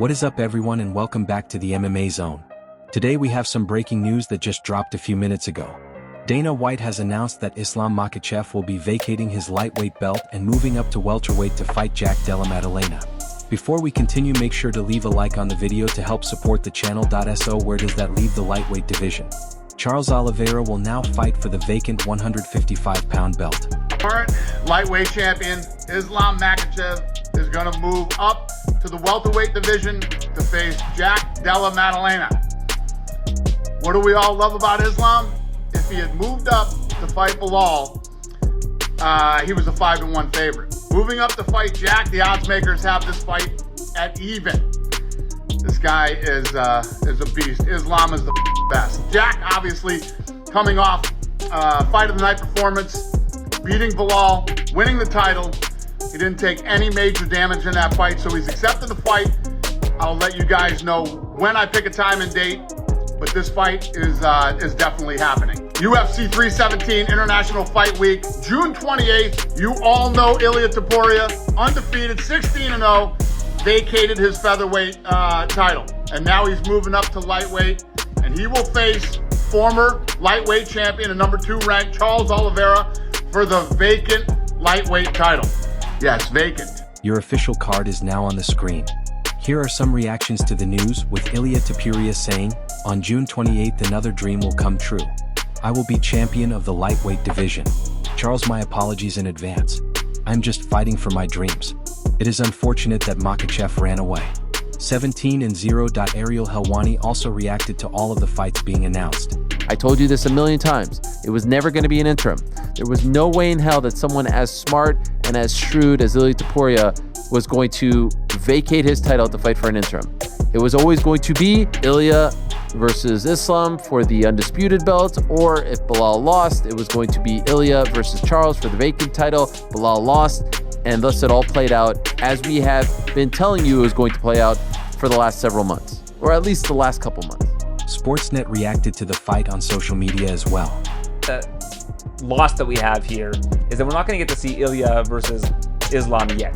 What is up everyone and welcome back to the MMA Zone. Today we have some breaking news that just dropped a few minutes ago. Dana White has announced that Islam Makhachev will be vacating his lightweight belt and moving up to welterweight to fight Jack Della Maddalena. Before we continue, make sure to leave a like on the video to help support the channel. So where does that leave the lightweight division? Charles Oliveira will now fight for the vacant 155-pound belt. Current lightweight champion Islam Makhachev is going to move up to the welterweight division to face Jack Della Maddalena. What do we all love about Islam? If he had moved up to fight Bilal, he was a 5-1 favorite. Moving up to fight Jack, the odds makers have this fight at even. This guy is a beast. Islam is the best. Jack, obviously, coming off fight of the night performance, beating Bilal, winning the title. He didn't take any major damage in that fight, so he's accepted the fight. I'll let you guys know when I pick a time and date, but this fight is definitely happening. UFC 317 International Fight Week, June 28th. You all know Ilia Topuria, undefeated, 16-0, vacated his featherweight title. And now he's moving up to lightweight, and he will face former lightweight champion and number 2 ranked Charles Oliveira for the vacant lightweight title. Yes, vacant. Your official card is now on the screen. Here are some reactions to the news, with Ilia Topuria saying, "On June 28th another dream will come true. I will be champion of the lightweight division. Charles, my apologies in advance. I'm just fighting for my dreams. It is unfortunate that Makhachev ran away." 17-0. Ariel Helwani also reacted to all of the fights being announced. I told you this a million times. It was never going to be an interim. There was no way in hell that someone as smart and as shrewd as Ilia Topuria was going to vacate his title to fight for an interim. It was always going to be Ilia versus Islam for the undisputed belt, or if Bilal lost, it was going to be Ilia versus Charles for the vacant title. Bilal lost, and thus it all played out as we have been telling you it was going to play out for the last several months, or at least the last couple months. Sportsnet reacted to the fight on social media as well. The loss that we have here is that we're not going to get to see Ilia versus Islam yet.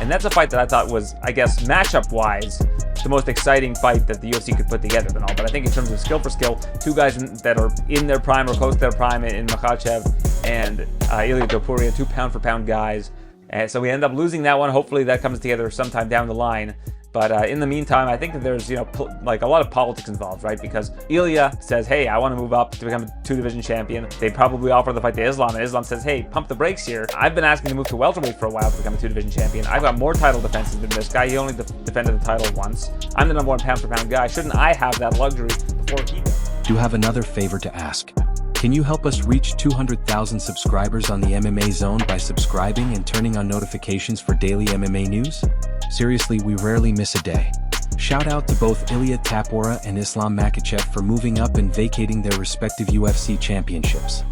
And that's a fight that I thought was, I guess, matchup-wise, the most exciting fight that the UFC could put together and all. But I think in terms of skill for skill, two guys that are in their prime or close to their prime in Makhachev and Ilia Topuria, 2 pound-for-pound guys. So we end up losing that one. Hopefully that comes together sometime down the line. But in the meantime, I think that there's, like a lot of politics involved, right? Because Ilia says, hey, I want to move up to become a 2-division champion. They probably offer the fight to Islam, and Islam says, hey, pump the brakes here. I've been asking to move to welterweight for a while to become a 2-division champion. I've got more title defenses than this guy. He only defended the title once. I'm the number 1 pound-for-pound guy. Shouldn't I have that luxury before he does? Do have another favor to ask. Can you help us reach 200,000 subscribers on the MMA Zone by subscribing and turning on notifications for daily MMA news? Seriously, we rarely miss a day. Shout out to both Ilia Topuria and Islam Makhachev for moving up and vacating their respective UFC championships.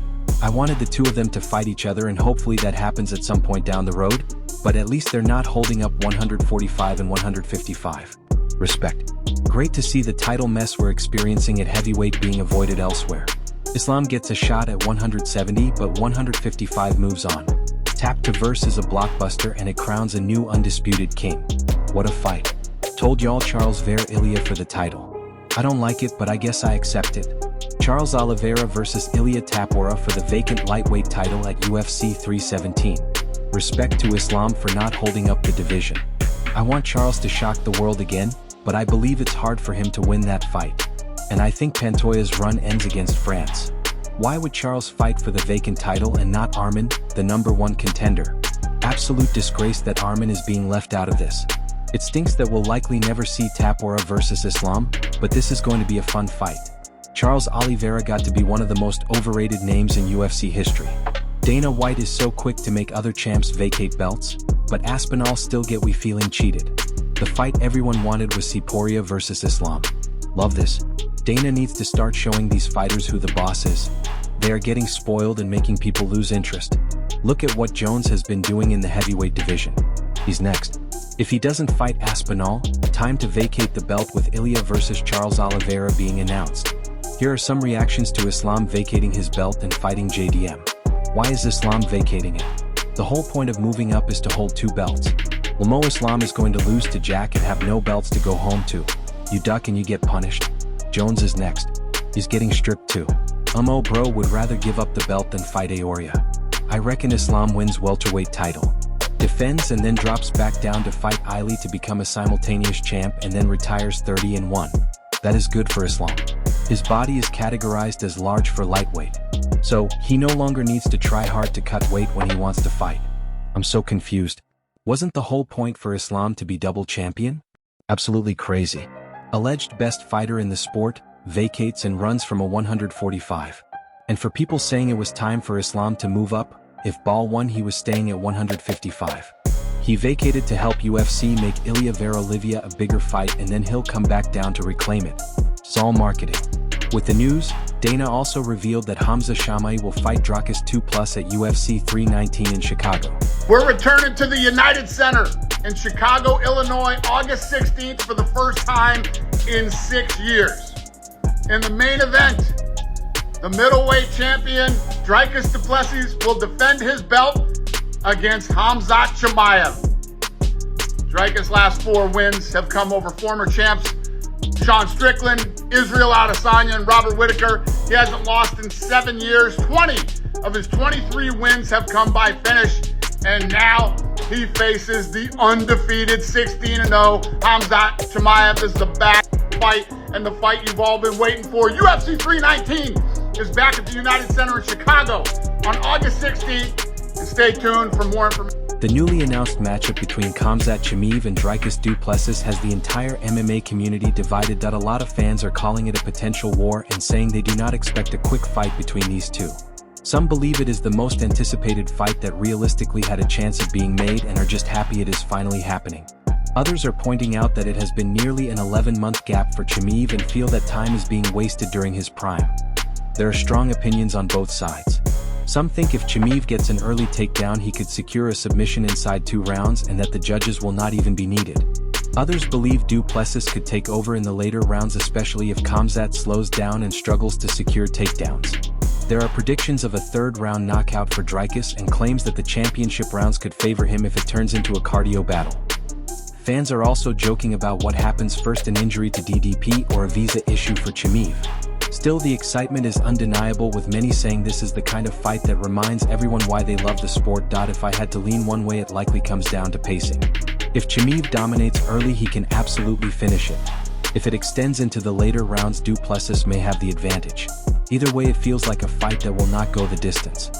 I wanted the two of them to fight each other, and hopefully that happens at some point down the road, but at least they're not holding up 145 and 155. Respect. Great to see the title mess we're experiencing at heavyweight being avoided elsewhere. Islam gets a shot at 170, but 155 moves on. Tap to verse is a blockbuster, and it crowns a new undisputed king. What a fight. Told y'all Charles Ver Ilia for the title. I don't like it, but I guess I accept it. Charles Oliveira versus Ilia Topuria for the vacant lightweight title at UFC 317. Respect to Islam for not holding up the division. I want Charles to shock the world again, but I believe it's hard for him to win that fight. And I think Pantoja's run ends against France. Why would Charles fight for the vacant title and not Arman, the number 1 contender? Absolute disgrace that Arman is being left out of this. It stinks that we'll likely never see Topuria versus Islam, but this is going to be a fun fight. Charles Oliveira got to be one of the most overrated names in UFC history. Dana White is so quick to make other champs vacate belts, but Aspinall still get we feeling cheated. The fight everyone wanted was Topuria versus Islam. Love this. Dana needs to start showing these fighters who the boss is. They are getting spoiled and making people lose interest. Look at what Jones has been doing in the heavyweight division. He's next. If he doesn't fight Aspinall, time to vacate the belt with Ilia versus Charles Oliveira being announced. Here are some reactions to Islam vacating his belt and fighting JDM. Why is Islam vacating it? The whole point of moving up is to hold 2 belts. Mo Islam is going to lose to Jack and have no belts to go home to. You duck and you get punished. Jones is next. He's getting stripped too. Bro would rather give up the belt than fight Aoria. I reckon Islam wins welterweight title. Defends and then drops back down to fight Ilia to become a simultaneous champ and then retires 30-1. That is good for Islam. His body is categorized as large for lightweight. So, he no longer needs to try hard to cut weight when he wants to fight. I'm so confused. Wasn't the whole point for Islam to be double champion? Absolutely crazy. Alleged best fighter in the sport, vacates and runs from a 145. And for people saying it was time for Islam to move up, if Ball won he was staying at 155. He vacated to help UFC make Ilia Olivia a bigger fight and then he'll come back down to reclaim it. It's all marketing. With the news, Dana also revealed that Hamza Shamai will fight Dracus 2+ at UFC 319 in Chicago. We're returning to the United Center in Chicago, Illinois, August 16th for the first time in 6 years. In the main event, the middleweight champion, Dracus du Plessis, will defend his belt against Hamzat Chimaev. Dracus' last 4 wins have come over former champs Sean Strickland, Israel Adesanya, and Robert Whittaker. He hasn't lost in 7 years. 20 of his 23 wins have come by finish, and now he faces the undefeated 16-0 Hamzat Chimaev. This is the back fight and the fight you've all been waiting for. UFC 319 is back at the United Center in Chicago on August 16th, and stay tuned for more information. The newly announced matchup between Khamzat Chimaev and Dracus du Plessis has the entire MMA community divided. A lot of fans are calling it a potential war and saying they do not expect a quick fight between these two. Some believe it is the most anticipated fight that realistically had a chance of being made and are just happy it is finally happening. Others are pointing out that it has been nearly an 11-month gap for Chimaev and feel that time is being wasted during his prime. There are strong opinions on both sides. Some think if Chimaev gets an early takedown he could secure a submission inside 2 rounds and that the judges will not even be needed. Others believe du Plessis could take over in the later rounds, especially if Khamzat slows down and struggles to secure takedowns. There are predictions of a 3rd-round knockout for Dracus and claims that the championship rounds could favor him if it turns into a cardio battle. Fans are also joking about what happens first, an injury to DDP or a visa issue for Chimaev. Still, the excitement is undeniable, with many saying this is the kind of fight that reminds everyone why they love the sport. If I had to lean one way, it likely comes down to pacing. If Chimaev dominates early, he can absolutely finish it. If it extends into the later rounds, du Plessis may have the advantage. Either way, it feels like a fight that will not go the distance.